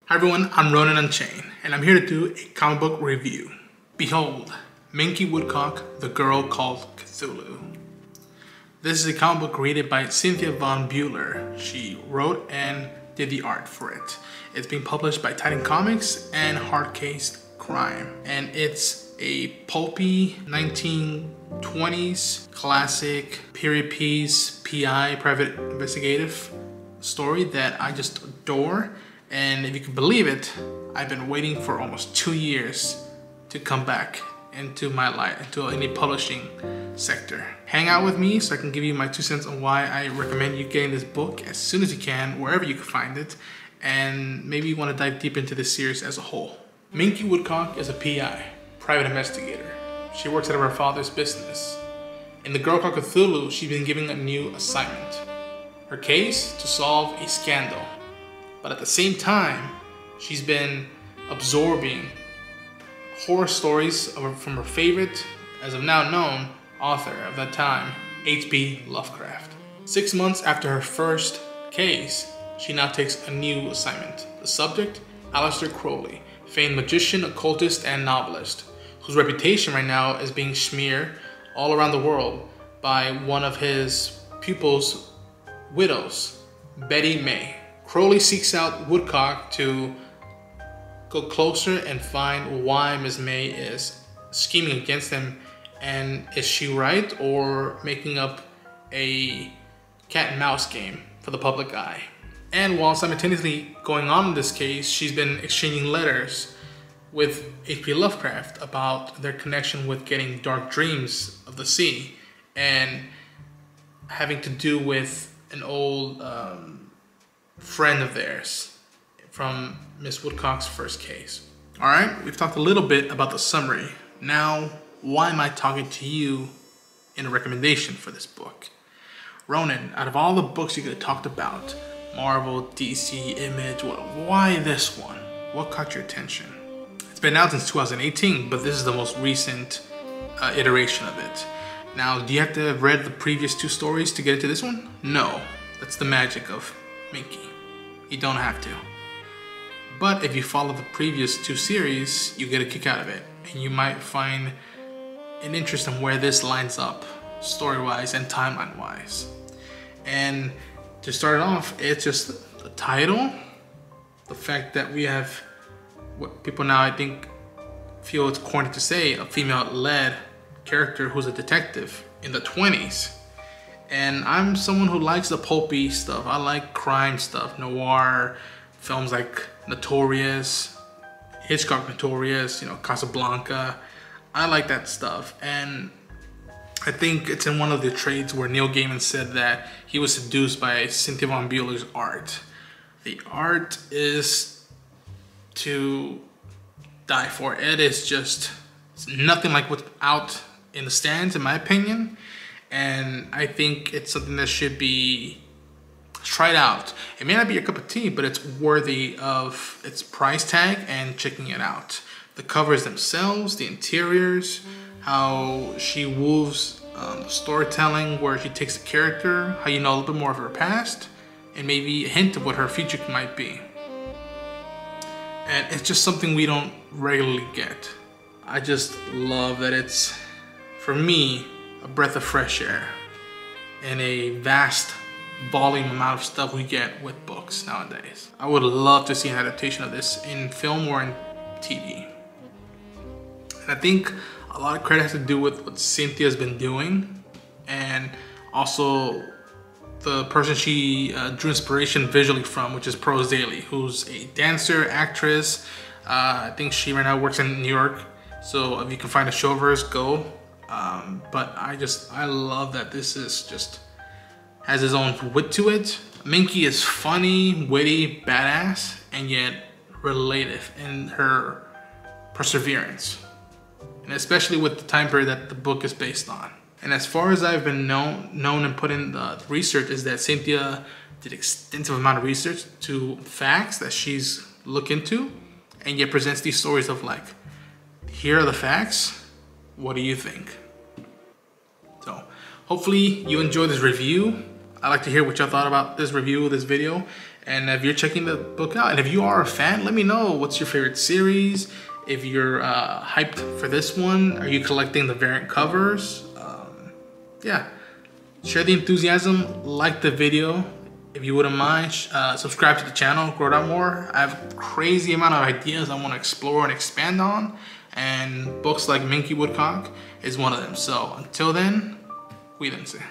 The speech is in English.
Hi everyone, I'm Ronan Unchained, and I'm here to do a comic book review. Behold, Minky Woodcock, The Girl Called Cthulhu. This is a comic book created by Cynthia Von Buhler. She wrote and did the art for it. It's being published by Titan Comics and Hardcase Crime, and it's a pulpy 1920s classic period piece PI, private investigative story that I just adore. And if you can believe it, I've been waiting for almost 2 years to come back into my life, into any publishing sector. Hang out with me so I can give you my 2 cents on why I recommend you getting this book as soon as you can, wherever you can find it, and maybe you want to dive deep into this series as a whole. Minky Woodcock is a PI, private investigator. She works out of her father's business. In The Girl Called Cthulhu, she's been given a new assignment. Her case, to solve a scandal. But at the same time, she's been absorbing horror stories from her favorite, as of now known, author of that time, H.P. Lovecraft. 6 months after her first case, she now takes a new assignment. The subject, Aleister Crowley, famed magician, occultist, and novelist, whose reputation right now is being smeared all around the world by one of his pupils' widows, Betty May. Crowley seeks out Woodcock to go closer and find why Miss May is scheming against him, and is she right or making up a cat and mouse game for the public eye. And while simultaneously going on in this case, she's been exchanging letters with H.P. Lovecraft about their connection with getting dark dreams of the sea and having to do with an old friend of theirs from Miss Woodcock's first case. All right, we've talked a little bit about the summary. Now, why am I talking to you in a recommendation for this book? Ronan, out of all the books you could have talked about, Marvel, DC, Image, why this one? What caught your attention? It's been out since 2018, but this is the most recent iteration of it. Now, do you have to have read the previous 2 stories to get into this one? No, that's the magic of Minky. You don't have to. But if you follow the previous 2 series, you get a kick out of it, and you might find an interest in where this lines up story-wise and timeline-wise. And to start off, it's just the title, the fact that we have what people now I think feel it's corny to say, a female-led character who's a detective in the 20s. And I'm someone who likes the pulpy stuff. I like crime stuff, noir, films like Notorious, Hitchcock Notorious, Casablanca. I like that stuff. And I think it's in one of the trades where Neil Gaiman said that he was seduced by Cynthia Von Buhler's art. The art is to die for. It is just nothing like what's out in the stands, in my opinion. And I think it's something that should be tried out. It may not be your cup of tea, but it's worthy of its price tag and checking it out. The covers themselves, the interiors, how she weaves the storytelling, where she takes a character, how you know a little bit more of her past, and maybe a hint of what her future might be. And it's just something we don't regularly get. I just love that it's, for me, a breath of fresh air in a vast volume amount of stuff we get with books nowadays. I would love to see an adaptation of this in film or in TV. And I think a lot of credit has to do with what Cynthia's been doing, and also the person she drew inspiration visually from, which is Prose Daly, who's a dancer, actress. I think she right now works in New York, so if you can find a show of hers, go. But I love that this is just has its own wit to it. Minky is funny, witty, badass, and yet relative in her perseverance, and especially with the time period that the book is based on. And as far as I've been known and put in the research, is that Cynthia did extensive amount of research to facts that she's looked into, and yet presents these stories of like, here are the facts, what do you think? So hopefully you enjoyed this review. I'd like to hear what y'all thought about this review, this video, And if you're checking the book out, and if you are a fan, let me know what's your favorite series. If you're hyped for this one, are you collecting the variant covers? Yeah, share the enthusiasm, like the video. If you wouldn't mind, subscribe to the channel, grow it out more. I have a crazy amount of ideas I want to explore and expand on. And books like Minky Woodcock is one of them. So until then, cuídense.